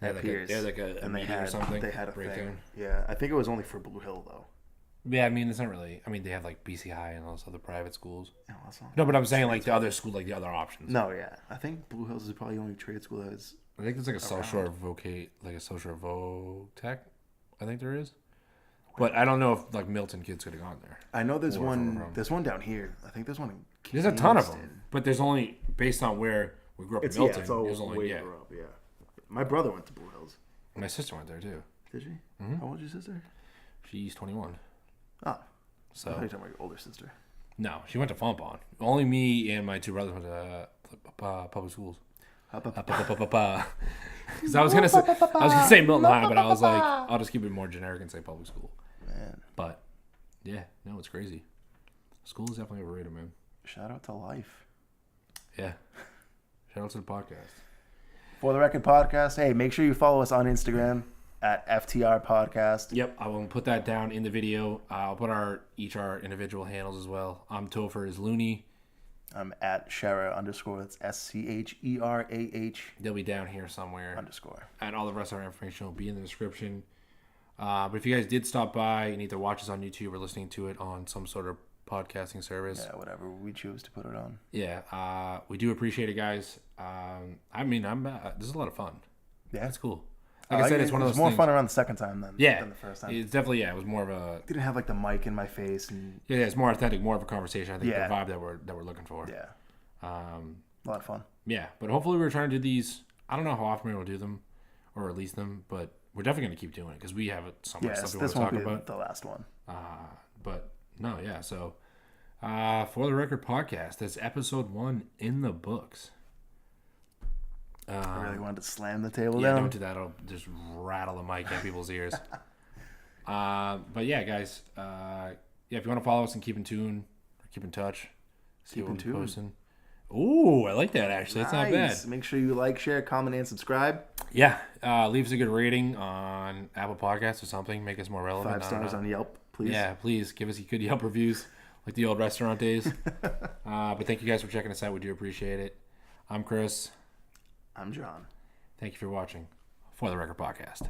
they had at like Pierce, they had like a and they meeting had or something. They had a breakdown. thing. Yeah, I think it was only for Blue Hill though. Yeah, I mean, it's not really. I mean, they have like BC High and all those other private schools. No, that's not. No, but I'm saying like the other school, like the other options. No, yeah, I think Blue Hills is probably the only trade school that is. I think there's like a social tech. I think there is. But I don't know if like Milton kids could have gone there. I know there's Or one. from around. There's one down here. I think there's one in. There's a ton of Kingston. them, but there's only based on where we grew up It's in Milton. it's all there's only way up. Yeah, my brother went to Blue Hills. My sister went there too. Did she? Mhm. How old is your sister? She's 21. Oh, I thought So you were talking about your older sister. no, she went to Fontbonne. Only me and my two brothers went to public schools. Because I was gonna say Milton High, but I was like, I'll just keep it more generic and say public school. Man, But yeah, no, it's crazy. School is definitely overrated, man. shout out to life. Yeah. Shout out to the podcast. For the Record Podcast. Hey, make sure you follow us on Instagram at FTR Podcast. Yep, I will put that down in the video. I'll put our individual handles as well. I'm Topher is Looney. I'm at Shera _ That's SCHERAH They'll be down here somewhere. _. And all the rest of our information will be in the description. But if you guys did stop by and either watch us on YouTube or listening to it on some sort of podcasting service, Yeah, whatever we choose to put it on. yeah, we do appreciate it, guys. I mean, this is a lot of fun. Yeah, It's cool. Like I said, it's one of those more things. fun around the second time than Yeah, the first time. it's definitely it was more of a Didn't have like the mic in my face and it's more authentic, more of a conversation. I think Yeah. the vibe that we're looking for. yeah, A lot of fun. Yeah, but hopefully we're trying to do these. I don't know how often we'll do them or release them, but we're definitely going to keep doing it because we have so much Yeah, stuff we want this to won't talk be about. the last one. But no, yeah. So for the Record Podcast, that's episode 1 in the books. I really wanted to slam the table Yeah, down. don't do that. I'll just rattle the mic in people's ears. But yeah, guys. If you want to follow us and keep in tune, or keep in touch, see Keep what in we're tune. posting. Ooh, I like that actually. That's not bad. Make sure you like, share, comment, and subscribe. Yeah, leave us a good rating on Apple Podcasts or something. Make us more relevant. 5 stars on Yelp, please. Yeah, please give us good Yelp reviews like the old restaurant days. But thank you guys for checking us out. We do appreciate it. I'm Chris. I'm John. Thank you for watching For the Record Podcast.